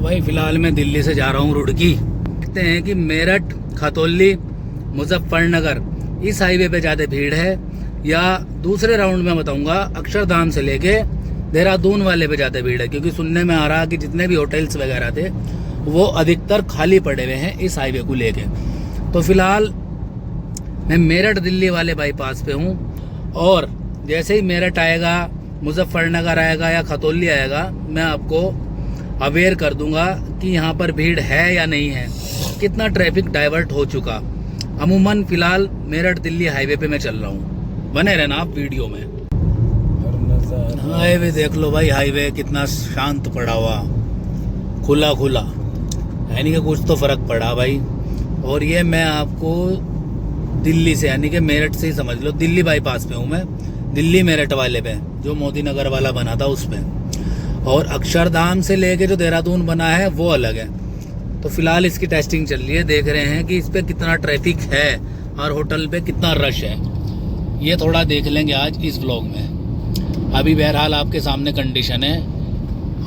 तो भाई फिलहाल मैं दिल्ली से जा रहा हूँ रुड़की। देखते हैं कि मेरठ, खतौली, मुजफ्फरनगर इस हाईवे पे ज़्यादा भीड़ है या दूसरे राउंड में बताऊंगा अक्षरधाम से लेके देहरादून वाले पे ज़्यादा भीड़ है, क्योंकि सुनने में आ रहा कि जितने भी होटल्स वगैरह थे वो अधिकतर खाली पड़े हुए हैं इस हाईवे को लेके। तो फिलहाल मैं मेरठ दिल्ली वाले बाईपास पे हूँ और जैसे ही मेरठ आएगा, मुजफ्फरनगर आएगा या खतौली आएगा, मैं आपको अवेयर कर दूंगा कि यहाँ पर भीड़ है या नहीं है, कितना ट्रैफिक डाइवर्ट हो चुका। अमूमन फिलहाल मेरठ दिल्ली हाईवे पे मैं चल रहा हूँ, बने रहना आप वीडियो में। हाईवे देख लो भाई, हाईवे कितना शांत पड़ा हुआ, खुला खुला है, नहीं कि कुछ तो फर्क पड़ा भाई। और ये मैं आपको दिल्ली से यानी कि मेरठ से ही समझ लो, दिल्ली बाईपास पे हूँ मैं, दिल्ली मेरठ वाले पे जो मोदी नगर वाला बना था उस पे, और अक्षरधाम से लेके जो देहरादून बना है वो अलग है। तो फिलहाल इसकी टेस्टिंग चल रही है, देख रहे हैं कि इस पे कितना ट्रैफिक है और होटल पे कितना रश है, ये थोड़ा देख लेंगे आज इस व्लॉग में। अभी बहरहाल आपके सामने कंडीशन है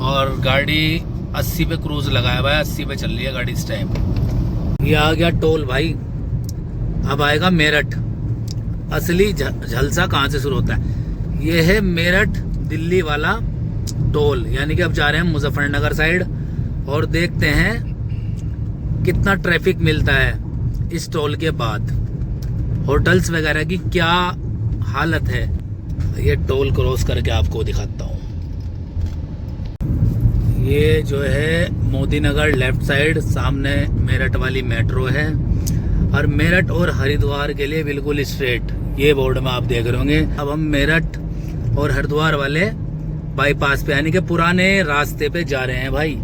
और गाड़ी 80 पे क्रूज लगाया हुआ है, 80 पे चल रही है गाड़ी इस टाइम। ये आ गया टोल भाई, अब आएगा मेरठ। असली झलसा कहाँ से शुरू होता है, ये है मेरठ दिल्ली वाला टोल, यानी कि अब जा रहे हैं मुजफ्फरनगर साइड और देखते हैं कितना ट्रैफिक मिलता है इस टोल के बाद, होटल्स वगैरह की क्या हालत है। ये टोल क्रॉस करके आपको दिखाता हूँ। ये जो है मोदी नगर लेफ्ट साइड, सामने मेरठ वाली मेट्रो है और मेरठ और हरिद्वार के लिए बिल्कुल स्ट्रेट ये बोर्ड में आप देख रहे होंगे। अब हम मेरठ और हरिद्वार वाले बाईपास पे यानी कि पुराने रास्ते पे जा रहे हैं भाई,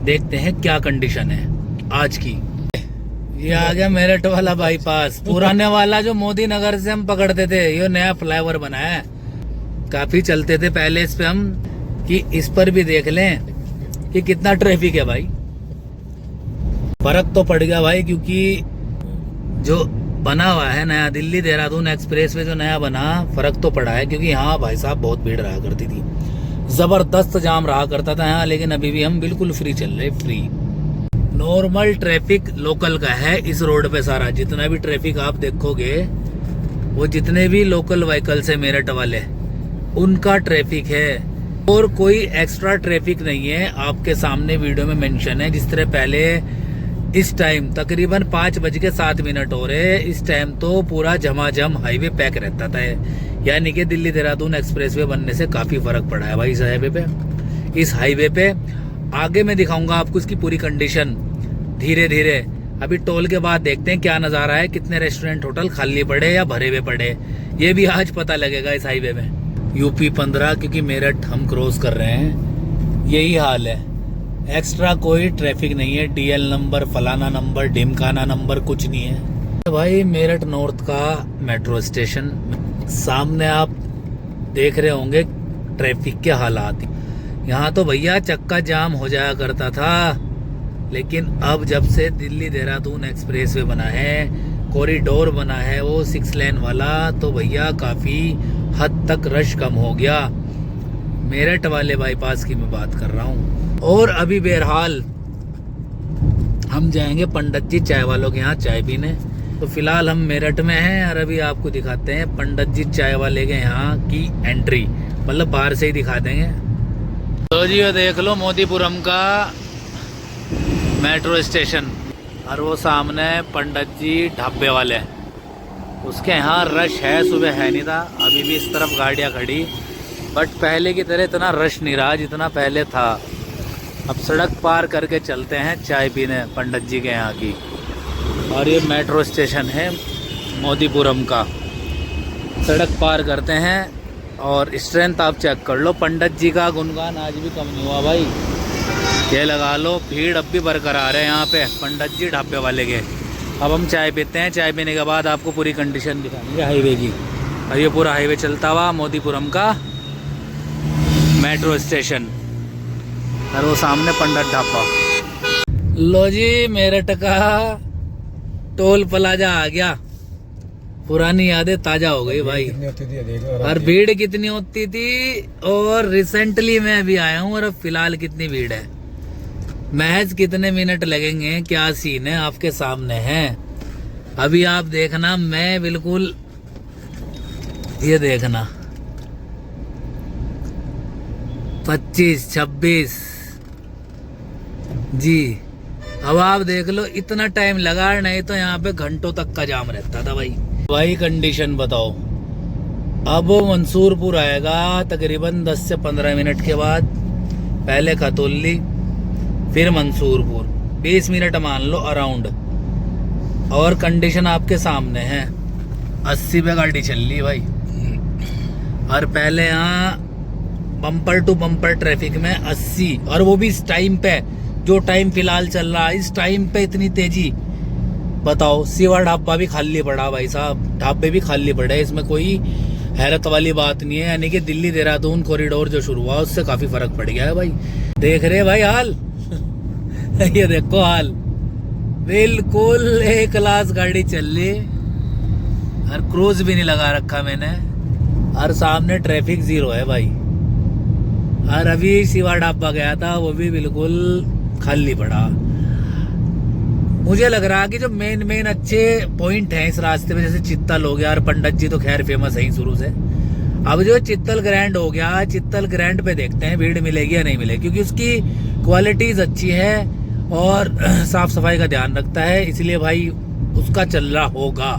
देखते हैं क्या कंडीशन है आज की। ये आ गया मेरठ वाला बाईपास, पुराने वाला जो मोदी नगर से हम पकड़ते थे, ये नया फ्लाईओवर बना है, काफी चलते थे पहले इस पे हम, कि इस पर भी देख लें कि कितना ट्रैफिक है भाई। फर्क तो पड़ गया भाई, क्योंकि जो बना हुआ है नया दिल्ली देहरादून एक्सप्रेस वे जो नया बना, फर्क तो पड़ा है, क्योंकि यहाँ भाई साहब बहुत भीड़ रहा करती थी, जबरदस्त जाम रहा करता था यहाँ, लेकिन अभी भी हम बिल्कुल फ्री चल रहे, फ्री नॉर्मल ट्रैफिक लोकल का है इस रोड पे। सारा जितना भी ट्रैफिक आप देखोगे वो जितने भी लोकल व्हीकल्स है मेरठ वाले, उनका ट्रैफिक है और कोई एक्स्ट्रा ट्रैफिक नहीं है। आपके सामने वीडियो में मेंशन है, जिस तरह पहले इस टाइम तकरीबन 5:07 हो रहे, इस टाइम तो पूरा झमाझम हाईवे पैक रहता था, यानी कि दिल्ली देहरादून एक्सप्रेसवे बनने से काफी फर्क पड़ा है भाई इस हाईवे पे। इस हाईवे पे आगे मैं दिखाऊंगा आपको इसकी पूरी कंडीशन धीरे धीरे। अभी टोल के बाद देखते हैं क्या नजारा है, कितने रेस्टोरेंट होटल खाली पड़े या भरे हुए पड़े, ये भी आज पता लगेगा इस हाईवे में। यूपी 15 क्योंकि मेरठ हम क्रॉस कर रहे हैं, यही हाल है, एक्स्ट्रा कोई ट्रैफिक नहीं है, डीएल नंबर, फलाना नंबर, ढिमकाना नंबर कुछ नहीं है भाई। मेरठ नॉर्थ का मेट्रो स्टेशन सामने आप देख रहे होंगे, ट्रैफिक के हालात यहाँ तो भैया चक्का जाम हो जाया करता था, लेकिन अब जब से दिल्ली देहरादून एक्सप्रेसवे बना है, कॉरिडोर बना है वो 6 लेन वाला, तो भैया काफी हद तक रश कम हो गया। मेरठ वाले बाईपास की मैं बात कर रहा हूँ। और अभी बहरहाल हम जाएंगे पंडित जी चाय वालों के यहाँ चाय पीने। तो फिलहाल हम मेरठ में हैं और अभी आपको दिखाते हैं पंडित जी चाय वाले के यहाँ की एंट्री, मतलब बाहर से ही दिखा देंगे। तो जी ये देख लो मोदीपुरम का मेट्रो स्टेशन और वो सामने पंडित जी ढाबे वाले, उसके यहाँ रश है, सुबह है नहीं था, अभी भी इस तरफ गाड़ियाँ खड़ी, बट पहले की तरह इतना रश नहीं रहा जितना पहले था। अब सड़क पार करके चलते हैं चाय पीने पंडित जी के यहाँ की। और ये मेट्रो स्टेशन है मोदीपुरम का, सड़क पार करते हैं और स्ट्रेंथ आप चेक कर लो। पंडित जी का गुणगान आज भी कम नहीं हुआ भाई, ये लगा लो, भीड़ अब भी बरकरार है यहाँ पे पंडित जी ढाबे वाले के। अब हम चाय पीते हैं, चाय पीने के बाद आपको पूरी कंडीशन दिखाएंगे हाईवे की। और ये पूरा हाईवे चलता हुआ मोदीपुरम का मेट्रो स्टेशन और वो सामने पंडित ढाबा। लो जी मेरठ का टोल प्लाजा आ गया, पुरानी यादें ताजा हो गई भाई। और भीड़ कितनी होती थी, और रिसेंटली मैं अभी आया हूँ और अब फिलहाल कितनी भीड़ है। महज कितने मिनट लगेंगे, क्या सीन है आपके सामने है। अभी आप देखना, मैं बिल्कुल ये देखना 25 26 जी। अब आप देख लो, इतना टाइम लगा, नहीं तो यहाँ पे घंटों तक का जाम रहता था भाई कंडीशन बताओ। अब मंसूरपुर आएगा तकरीबन 10 से 15 मिनट के बाद, पहले खतौली फिर मंसूरपुर, 20 मिनट मान लो अराउंड। और कंडीशन आपके सामने है, 80 पे गाड़ी चल रही भाई। और पहले यहाँ बम्पर टू बम्पर ट्रैफिक में 80, और वो भी इस टाइम पे, जो टाइम फिलहाल चल रहा है इस टाइम पे इतनी तेजी। बताओ, सीवा ढाबा भी खाली पड़ा भाई साहब, ढाबे भी खाली पड़े, इसमें कोई हैरत वाली बात नहीं है। यानी कि दिल्ली देहरादून कॉरिडोर जो शुरू हुआ उससे काफी फर्क पड़ गया है भाई। देख रहे भाई हाल ये देखो हाल, बिल्कुल एक क्लास गाड़ी चल रही, और क्रूज भी नहीं लगा रखा मैंने, और सामने ट्रैफिक जीरो है भाई। और अभी शिवा ढाबा गया था, वो भी बिल्कुल खाली पड़ा। मुझे लग रहा है कि जो मेन अच्छे पॉइंट हैं इस रास्ते में, जैसे चित्तल हो गया, और पंडित जी तो खैर फेमस है ही शुरू से। अब जो चित्तल ग्रैंड हो गया, चित्तल ग्रैंड पे देखते हैं भीड़ मिलेगी या नहीं मिलेगी, क्योंकि उसकी क्वालिटीज अच्छी है और साफ सफाई का ध्यान रखता है, इसलिए भाई उसका चल रहा होगा,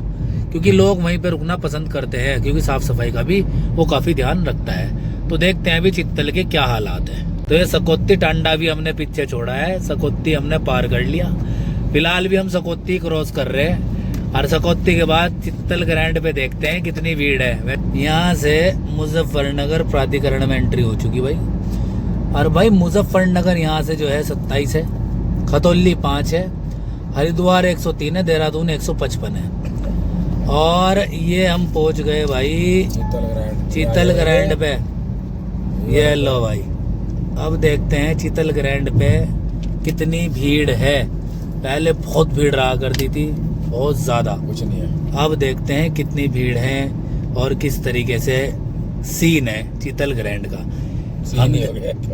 क्योंकि लोग वहीं पे रुकना पसंद करते हैं, क्योंकि साफ सफाई का भी वो काफी ध्यान रखता है। तो देखते हैं अभी चित्तल के क्या हालात है। तो ये सकोत्ती टांडा भी हमने पीछे छोड़ा है, सकोत्ती हमने पार कर लिया। फिलहाल भी हम सकोत्ती क्रॉस कर रहे हैं, और सकोत्ती के बाद चित्तल ग्रैंड पे देखते हैं कितनी भीड़ है। यहाँ से मुजफ्फरनगर प्राधिकरण में एंट्री हो चुकी भाई। और भाई मुजफ्फरनगर यहाँ से जो है 27 है, खतौली 5 है, हरिद्वार 103 है, देहरादून 155 है। और ये हम पहुंच गए भाई चित्तल ग्रैंड पे। ये लो भाई, अब देखते हैं चित्तल ग्रैंड पे कितनी भीड़ है। पहले बहुत भीड़ रहा करती थी, बहुत ज्यादा, कुछ नहीं है। अब देखते हैं कितनी भीड़ है और किस तरीके से सीन है चित्तल ग्रैंड का।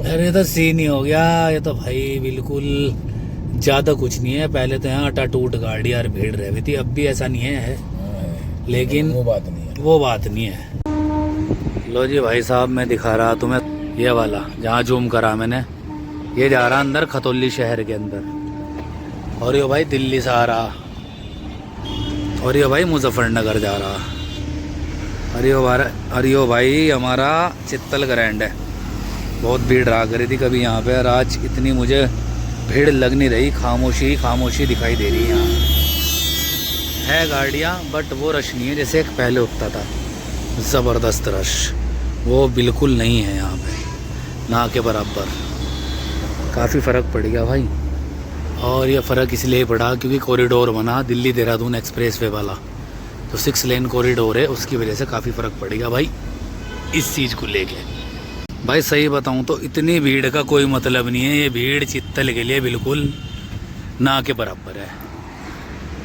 अरे तो सीन ही हो गया ये तो भाई, बिल्कुल ज्यादा कुछ नहीं है। पहले तो यहाँ टूट गाड़ी और भीड़ रही थी, अब भी ऐसा नहीं है, लेकिन वो बात नहीं है। लो जी भाई साहब, मैं दिखा रहा तुम्हें ये वाला, जहाँ जूम करा मैंने, ये जा रहा अंदर खतौली शहर के अंदर, और ये भाई दिल्ली से आ रहा, और ये भाई मुजफ्फरनगर जा रहा, और ये भाई हमारा चित्तल ग्रैंड है। बहुत भीड़ रहा करी थी कभी यहाँ पे, और आज इतनी मुझे भीड़ लग नहीं रही, खामोशी दिखाई दे रही है। यहाँ है गाड़ियाँ, बट वो रश नहीं है जैसे एक पहले उठता था, ज़बरदस्त रश, वो बिल्कुल नहीं है यहाँ पे, ना के बराबर। काफ़ी फ़र्क पड़ गया भाई, और ये फ़र्क इसलिए पड़ा क्योंकि कॉरिडोर बना दिल्ली देहरादून एक्सप्रेसवे वाला, तो 6 लेन कॉरिडोर है, उसकी वजह से काफ़ी फ़र्क पड़ेगा भाई इस चीज़ को लेके। भाई सही बताऊं तो इतनी भीड़ का कोई मतलब नहीं है, ये भीड़ चित्तल के लिए बिल्कुल ना के बराबर है।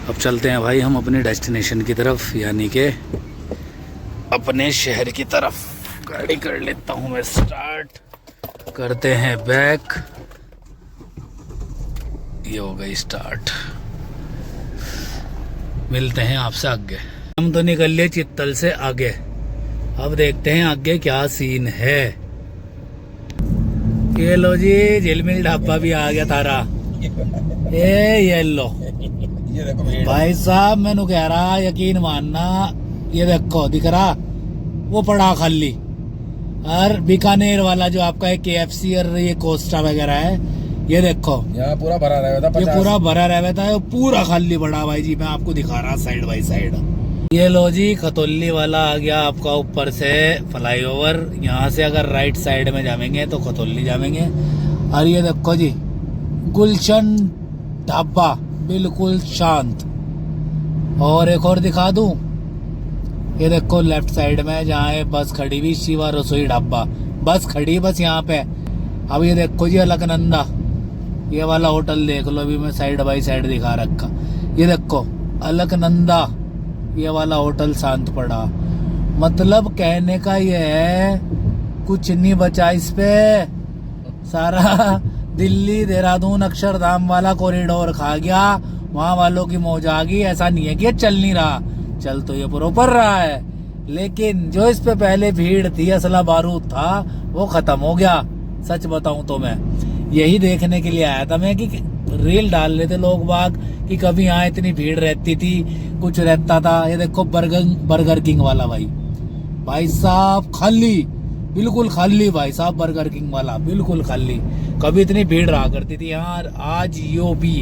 अब चलते हैं भाई हम अपने डेस्टिनेशन की तरफ, यानी कि अपने शहर की तरफ। गाड़ी कर लेता हूँ मैं स्टार्ट, करते हैं बैक, ये हो गई स्टार्ट। मिलते हैं आपसे आगे। हम तो निकल लिए चित्तल से आगे, अब देखते हैं आगे क्या सीन है। ये लो जी, झिलमिल ढाबा भी आ गया तारा। ये लो भाई साहब, मैंने कह रहा यकीन मानना, ये देखो दिख रहा वो पड़ा खाली। और बीकानेर वाला जो आपका है KFC और ये कोस्टा वगैरह है, ये देखो यहाँ पूरा भरा रहता था, ये पूरा भरा रहता है, पूरा खाली पड़ा भाई जी। मैं आपको दिखा रहा साइड बाई साइड। ये लो जी, खतौली वाला आ गया आपका ऊपर से फ्लाईओवर। यहाँ से अगर राइट साइड में जाएंगे तो खतौली जाएंगे। और ये देखो जी, गुलशन ढाबा, बिल्कुल शांत। और एक और दिखा दूं, ये देखो लेफ्ट साइड में जहाँ बस खड़ी हुई, शिवा रसोई ढाबा, बस खड़ी बस यहाँ पे। अब ये देखो जी अलकनंदा, ये वाला होटल देख लो, अभी मैं साइड बाई साइड दिखा रखा। ये देखो अलकनंदा, ये वाला होटल शांत पड़ा। मतलब कहने का ये है कुछ नहीं बचा इस पे, सारा दिल्ली देहरादून अक्षरधाम वाला कॉरिडोर खा गया, वहाँ वालों की मौज आ गई। ऐसा नहीं है कि ये चल नहीं रहा, चल तो ये प्रॉपर रहा है, लेकिन जो इस पे पहले भीड़ थी, असला बारूद था, वो खत्म हो गया। सच बताऊं तो मैं यही देखने के लिए आया था मैं कि रील डाल रहे थे लोग बाग कि कभी यहाँ इतनी भीड़ रहती थी, कुछ रहता था। ये देखो बर्गर किंग वाला भाई साहब खाली, बिल्कुल खाली भाई साहब, बर्गर किंग वाला बिल्कुल खाली। कभी इतनी भीड़ रहा करती थी यार, आज यो भी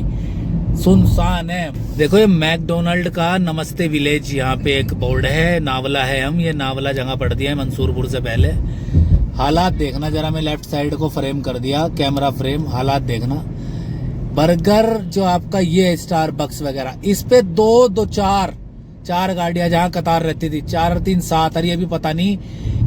सुनसान है। देखो ये मैकडोनल्ड का नमस्ते विलेज यहाँ पे एक बोर्ड है। नावला है, हम ये नावला जगह पड़ती है मंसूरपुर से पहले। हालात देखना जरा, मैं लेफ्ट साइड को फ्रेम कर दिया, कैमरा फ्रेम, हालात देखना। बर्गर जो आपका ये स्टारबक्स वगैरह, इस पे दो चार गाड़ियां जहाँ कतार रहती थी, 4 3 7, और ये भी पता नहीं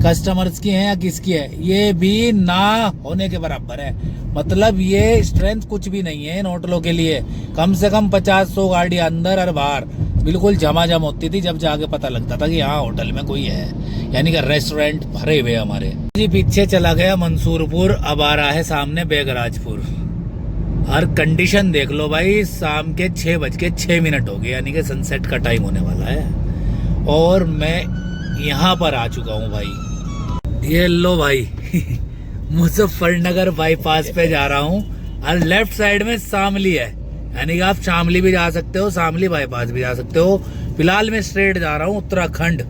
कस्टमर्स की है या किसकी है, ये भी ना होने के बराबर है। मतलब ये स्ट्रेंथ कुछ भी नहीं है इन होटलों के लिए। कम से कम 50-100 गाड़ी अंदर और बाहर बिल्कुल झमाझम होती थी, जब जाके पता लगता था कि हाँ होटल में कोई है, यानी कि रेस्टोरेंट भरे हुए हमारे जी। पीछे चला गया मंसूरपुर, अब आ रहा है सामने बेगराजपुर। और कंडीशन देख लो भाई, शाम के 6:06 हो गए, यानी कि सनसेट का टाइम होने वाला है, और मैं यहाँ पर आ चुका हूँ भाई। ये लो भाई मुजफ्फरनगर बाईपास पे जा रहा हूँ, और लेफ्ट साइड में शामली है, यानी कि आप शामली भी जा सकते हो, शामली बाईपास भी जा सकते हो। फिलहाल मैं स्ट्रेट जा रहा हूँ उत्तराखंड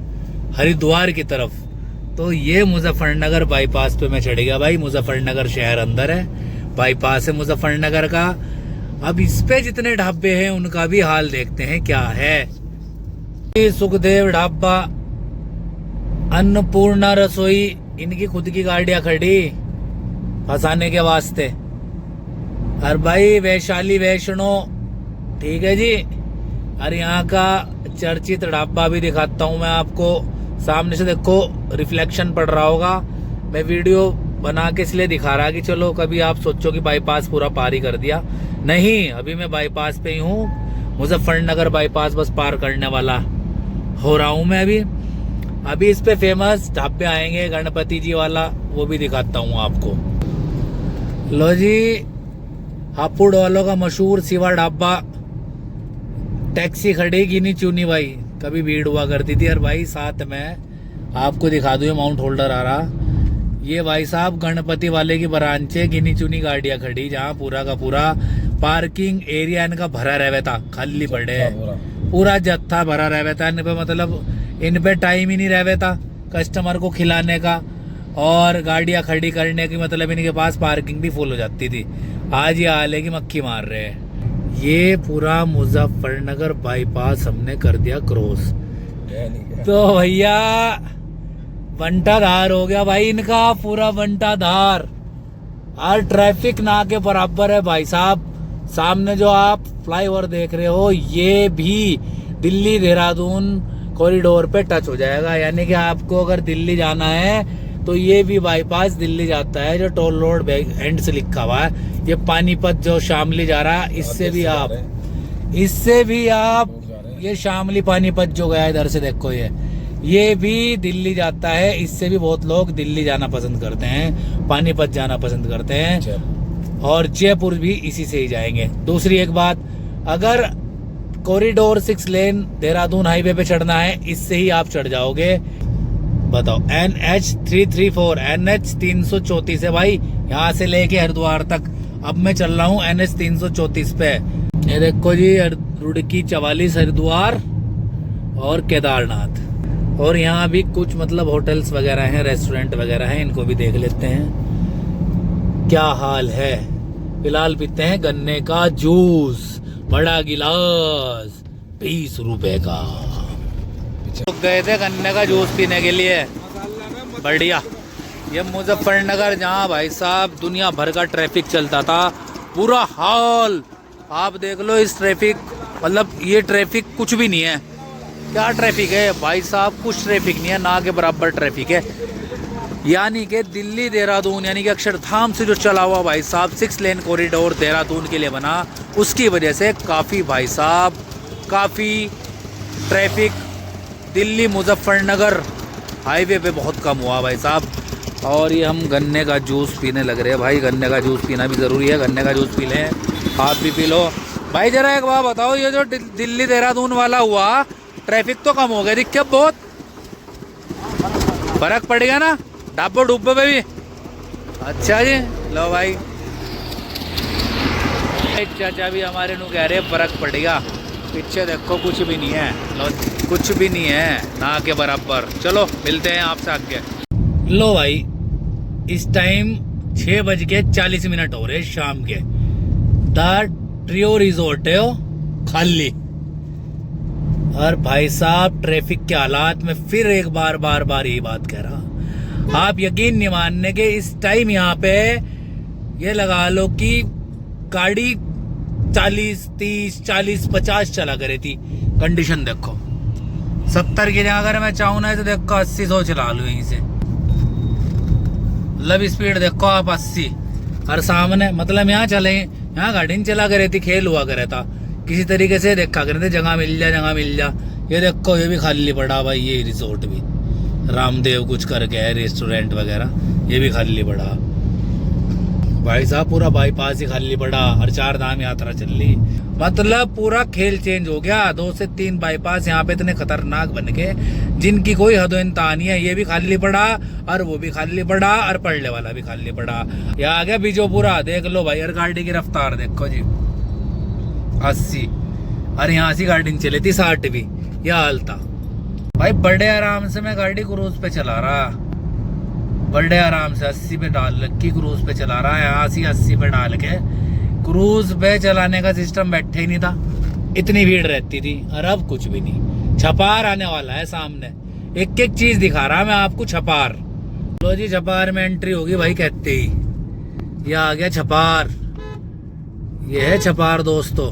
हरिद्वार की तरफ। तो ये मुजफ्फरनगर बाईपास पे मैं चढ़ गया भाई। मुजफ्फरनगर शहर अंदर है, बाईपास है मुजफ्फरनगर का। अब इस पे जितने ढाबे हैं उनका भी हाल देखते हैं क्या है। सुखदेव ढाबा, अन्नपूर्णा रसोई, इनकी खुद की गाड़ियां खड़ी फंसाने के वास्ते। और भाई वैशाली वैष्णो, ठीक है जी। और यहाँ का चर्चित ढाबा भी दिखाता हूँ मैं आपको। सामने से देखो रिफ्लेक्शन पड़ रहा होगा, मैं वीडियो बना के इसलिए दिखा रहा कि चलो कभी आप सोचो कि बाईपास पूरा पार ही कर दिया, नहीं, अभी मैं बाईपास पे ही हूँ। मुजफ्फरनगर बाईपास बस पार करने वाला हो रहा हूँ मैं अभी इस पे फेमस ढाबे आएंगे, गणपति जी वाला, वो भी दिखाता हूँ आपको। लो जी, हापुड़ वालों का मशहूर सिवा ढाबा, टैक्सी खड़ी गिनी चुनी भाई, कभी भीड़ हुआ करती थी। और भाई साथ में आपको दिखा दूं, माउंट होल्डर आ रहा, ये भाई साहब गणपति वाले की ब्रांच है, गिनी चुनी गाड़ियां खड़ी, जहाँ पूरा का पूरा पार्किंग एरिया इनका भरा रहता, खाली पड़े पूरा जत्था भरा रहता इन पे। मतलब इन पे टाइम ही नहीं रहता कस्टमर को खिलाने का और गाड़ियां खड़ी करने की, मतलब इनके पास पार्किंग भी फुल हो जाती थी। आज ये हाल है कि मक्खी मार रहे हैं। ये पूरा मुजफ्फरनगर बाईपास हमने कर दिया क्रॉस, तो भैया बंटाधार हो गया भाई इनका, पूरा बंटाधार। और ट्रैफिक ना के बराबर है भाई साहब। सामने जो आप फ्लाईओवर देख रहे हो, ये भी दिल्ली देहरादून कॉरिडोर पे टच हो जाएगा, यानी कि आपको अगर दिल्ली जाना है तो ये भी बाईपास दिल्ली जाता है, जो टोल रोड एंड से लिखा हुआ है। ये पानीपत जो शामली जा रहा है, इससे भी आप ये शामली पानीपत जो गया इधर से देखो, ये भी दिल्ली जाता है। इससे भी बहुत लोग दिल्ली जाना पसंद करते हैं, पानीपत जाना पसंद करते हैं, और जयपुर भी इसी से ही जाएंगे। दूसरी एक बात, अगर कॉरिडोर 6 लेन देहरादून हाईवे पे चढ़ना है, इससे ही आप चढ़ जाओगे। बताओ, NH 334, NH 334 है भाई, यहाँ से लेके हरिद्वार तक। अब मैं चल रहा हूँ NH 334 पे। ये देखो जी, रुड़की 44 हरिद्वार और केदारनाथ। और यहाँ भी कुछ मतलब होटल्स वगैरह हैं, रेस्टोरेंट वगैरह हैं, इनको भी देख लेते हैं क्या हाल है। फिलहाल पीते हैं गन्ने का जूस, बड़ा गिलास 20 रुपए का। रुक गए थे गन्ने का जूस पीने के लिए, बढ़िया। ये मुजफ्फरनगर जहाँ भाई साहब दुनिया भर का ट्रैफिक चलता था, पूरा हाल आप देख लो। इस ट्रैफिक, मतलब ये ट्रैफिक कुछ भी नहीं है। क्या ट्रैफिक है भाई साहब, कुछ ट्रैफिक नहीं है, ना के बराबर ट्रैफिक है। यानी कि दिल्ली देहरादून, यानी कि अक्षरधाम से जो चला हुआ भाई साहब 6 लेन कॉरिडोर देहरादून के लिए बना, उसकी वजह से काफ़ी भाई साहब, काफ़ी ट्रैफिक दिल्ली मुजफ्फरनगर हाईवे पे बहुत कम हुआ भाई साहब। और ये हम गन्ने का जूस पीने लग रहे हैं भाई। गन्ने का जूस पीना भी ज़रूरी है, गन्ने का जूस पी लें, आप भी पी लो भाई। जरा एक बात बताओ, ये जो दिल्ली देहरादून वाला हुआ, ट्रैफिक तो कम हो गया दिक्कत बहुत, फर्क पड़ गया ना ढाबो डुब्बो पे भी। अच्छा जी, लो भाई एक चाचा भी हमारे नु कह रहे फर्क पड़ गया। पीछे देखो कुछ भी नहीं है, लो कुछ भी नहीं है ना के बराबर। चलो मिलते हैं आपसे आगे। लो भाई इस टाइम 6:40 हो रहे शाम के। द ट्रियो रिजोर्ट है खाली। और भाई साहब ट्रैफिक के हालात में फिर एक बार यही बात कह रहा, आप यकीन नहीं मानने के इस टाइम यहाँ पे ये लगा लो कि गाड़ी 40, 30, 40, 50 चला करे थी। कंडीशन देखो 70 की जगह अगर मैं चाहूँ ना तो देखो 80-100 चला लूँ यहीं से। मतलब स्पीड देखो आप 80। और सामने मतलब यहाँ चले, यहाँ गाड़ी नहीं चला करे थी, खेल हुआ करे था किसी तरीके से। देखा करे थे जगह मिल जा। ये देखो ये भी खाली पड़ा भाई, ये रिजोर्ट भी रामदेव कुछ करके है रेस्टोरेंट वगैरह, ये भी खाली पड़ा भाई साहब। पूरा बाईपास ही खाली पड़ा और 4 धाम यात्रा चल रही। मतलब पूरा खेल चेंज हो गया। 2 से 3 बाईपास यहाँ पे इतने खतरनाक बन गए जिनकी कोई हद इंतहा नहीं है। ये भी खाली पड़ा और वो भी खाली पड़ा और पड़ने वाला भी खाली पड़ा। यहाँ आ गया बीजोपुरा, देख लो भाई। और गाड़ी की रफ्तार देखो जी 80, और यहाँ से गाड़ी चली थी 60 भी। यह हाल था भाई। बड़े आराम से मैं गाड़ी क्रूज पे चला रहा, बड़े आराम से 80 पे डाल के क्रूज पे चला रहा है। यहाँ से 80 पे डाल के क्रूज पे चलाने का सिस्टम बैठे ही नहीं था, इतनी भीड़ रहती थी। और अब कुछ भी नहीं, छपार आने वाला है सामने। एक एक चीज दिखा रहा मैं आपको। छपार, लो जी छपार में एंट्री होगी भाई कहते ही। ये आ गया छपार, ये है छपार दोस्तों।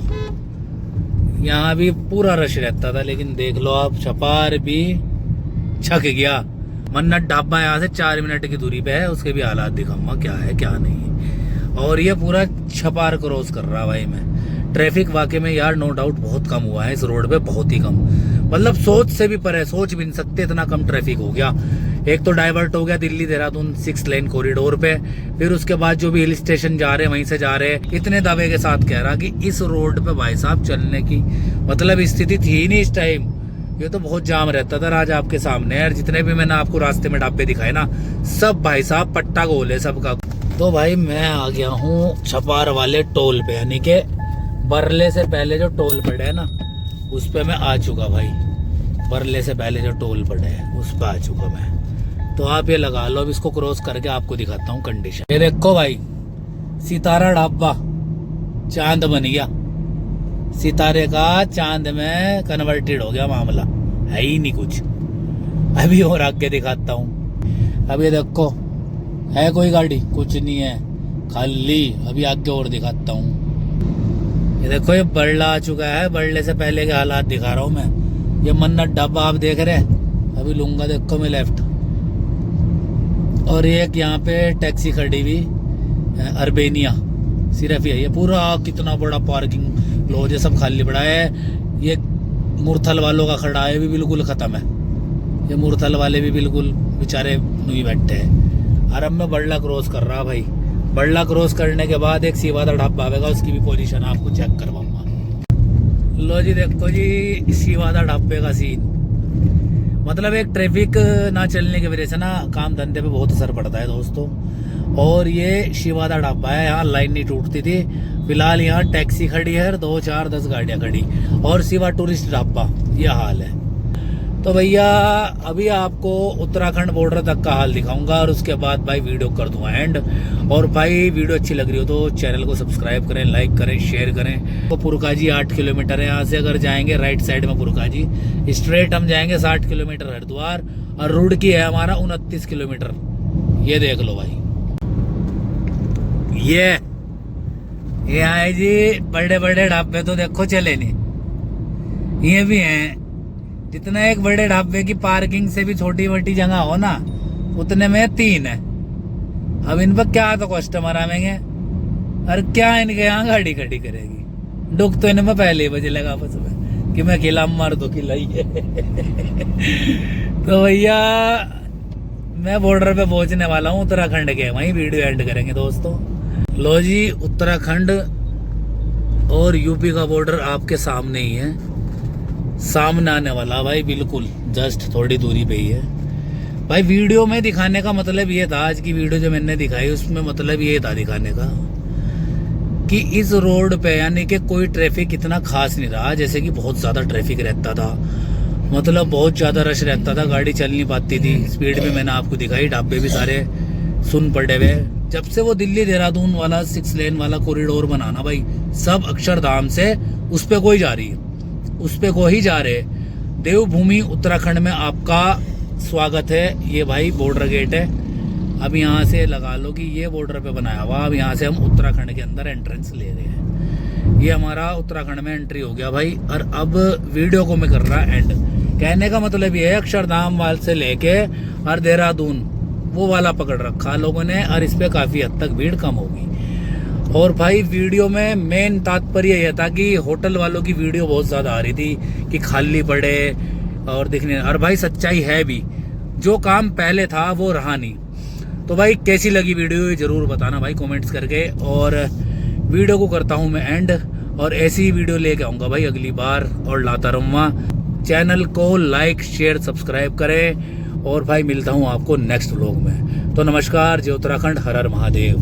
यहाँ भी पूरा रश रहता था, लेकिन देख लो आप छपार भी छक गया। मन्नत ढाबा यहाँ से 4 मिनट की दूरी पे है, उसके भी हालात दिखाऊंगा क्या है क्या नहीं। और ये पूरा छपार क्रॉस कर रहा भाई मैं। ट्रैफिक वाकई में यार नो डाउट बहुत कम हुआ है इस रोड पे, बहुत ही कम। मतलब सोच से भी परे, सोच भी नहीं सकते इतना कम ट्रैफिक हो गया। एक तो डाइवर्ट हो गया दिल्ली देहरादून 6 लेन कॉरिडोर पे, फिर उसके बाद जो भी हिल स्टेशन जा रहे हैं वहीं से जा रहे हैं। इतने दावे के साथ कह रहा कि इस रोड पे भाई साहब चलने की मतलब स्थिति थी ही नहीं इस टाइम। ये तो बहुत जाम रहता था राज आपके सामने यार। जितने भी मैंने आपको रास्ते में ढाबे दिखाए ना, सब भाई साहब पट्टा गोल है सबका। तो भाई मैं आ गया हूँ छपार वाले टोल पे, यानी के बरले से पहले जो टोल पड़े है ना उस पे मैं आ चुका भाई। बरले से पहले जो टोल पड़े है उस पे आ चुका मैं। तो आप ये लगा लो, अब इसको क्रॉस करके आपको दिखाता हूँ कंडीशन। ये देखो भाई सितारा ढाबा चांद बन गया, सितारे का चांद में कन्वर्टेड हो गया मामला, है ही नहीं कुछ। अभी और आगे दिखाता हूँ। अब ये देखो है कोई गाड़ी, कुछ नहीं है खाली। अभी आगे और दिखाता हूँ। ये देखो ये बरला आ चुका है, बरले से पहले के हालात दिखा रहा हूँ मैं। ये मन्नत ढाबा आप देख रहे हैं, अभी लूंगा देखो मैं लेफ्ट। और एक यहाँ पे टैक्सी खड़ी हुई अर्बेनिया, सिर्फ ये पूरा कितना बड़ा पार्किंग लॉज है, सब खाली पड़ा है। ये मुरथल वालों का खड़ा है, भी बिल्कुल खत्म है। ये मुरथल वाले भी बिल्कुल बेचारे नहीं बैठे हैं। और अब मैं बरला क्रॉस कर रहा भाई। बरला क्रॉस करने के बाद एक सीवादा ढाबा आएगा, उसकी भी पोजीशन आपको चेक करवाऊंगा। लो जी देखो जी सीवादा ढाबे का सीन। मतलब एक ट्रैफिक ना चलने की वजह से ना काम धंधे पे बहुत असर पड़ता है दोस्तों। और ये शिवादा ढाबा है, यहाँ लाइन नहीं टूटती थी। फिलहाल यहाँ टैक्सी खड़ी है, 2, 4, 10 गाड़ियाँ खड़ी। और शिवा टूरिस्ट ढाबा, यह हाल है। तो भैया अभी आपको उत्तराखंड बॉर्डर तक का हाल दिखाऊंगा और उसके बाद भाई वीडियो कर दूंगा एंड। और भाई वीडियो अच्छी लग रही हो तो चैनल को सब्सक्राइब करें, लाइक करें, शेयर करें। तो पुरकाजी 8 किलोमीटर है यहाँ से। अगर जाएंगे राइट साइड में पुरकाजी, स्ट्रेट हम जाएंगे 60 किलोमीटर हरिद्वार। और रुड़की है हमारा 29 किलोमीटर। ये देख लो भाई, ये आए जी बड़े बड़े ढाबे। तो देखो चले नहीं, ये भी हैं। जितना एक बड़े ढाबे की पार्किंग से भी छोटी मोटी जगह हो ना, उतने में 3 है। अब इन पर क्या तो कस्टमर आवेंगे और क्या इनके यहाँ गाड़ी खड़ी करेगी। दुख तो इनमें पहले ही बजे लगा बस में कि मैं खिला मार दो खिलाई है। तो भैया मैं बॉर्डर पे पहुंचने वाला हूँ उत्तराखंड के, वहीं वीडियो एंड करेंगे दोस्तों। लो जी, उत्तराखंड और यूपी का बॉर्डर आपके सामने ही है, सामने आने वाला भाई, बिल्कुल जस्ट थोड़ी दूरी पे ही है भाई। वीडियो में दिखाने का मतलब ये था, आज की वीडियो जो मैंने दिखाई उसमें मतलब ये था दिखाने का कि इस रोड पे यानी कि कोई ट्रैफिक इतना खास नहीं रहा, जैसे कि बहुत ज़्यादा ट्रैफिक रहता था, मतलब बहुत ज़्यादा रश रहता था, गाड़ी चल नहीं पाती थी स्पीड में। मैंने आपको दिखाई, ढाबे भी सारे सुन पड़े हुए। जब से वो दिल्ली देहरादून वाला 6 लेन वाला कॉरिडोर बनाना भाई, सब अक्षरधाम से उस पे कोई जा रही है, उस पे को ही जा रहे। देवभूमि उत्तराखंड में आपका स्वागत है। ये भाई बॉर्डर गेट है, अब यहाँ से लगा लो कि ये बॉर्डर पे बनाया हुआ। अब यहाँ से हम उत्तराखंड के अंदर एंट्रेंस ले रहे हैं। ये हमारा उत्तराखंड में एंट्री हो गया भाई। और अब वीडियो को मैं कर रहा एंड। कहने का मतलब ये है, अक्षरधाम वाल से लेके और देहरादून वो वाला पकड़ रखा लोगों ने, और इस पे काफ़ी हद तक भीड़ कम होगी। और भाई वीडियो में मेन तात्पर्य यह था कि होटल वालों की वीडियो बहुत ज़्यादा आ रही थी कि खाली पड़े और दिखने, और भाई सच्चाई है भी, जो काम पहले था वो रहा नहीं। तो भाई कैसी लगी वीडियो ज़रूर बताना भाई कमेंट्स करके। और वीडियो को करता हूँ मैं एंड, और ऐसी ही वीडियो लेके आऊँगा भाई अगली बार और लाता रहूँगा। चैनल को लाइक शेयर सब्सक्राइब करें, और भाई मिलता हूँ आपको नेक्स्ट व्लॉग में। तो नमस्कार, जय उत्तराखंड, हर हर महादेव।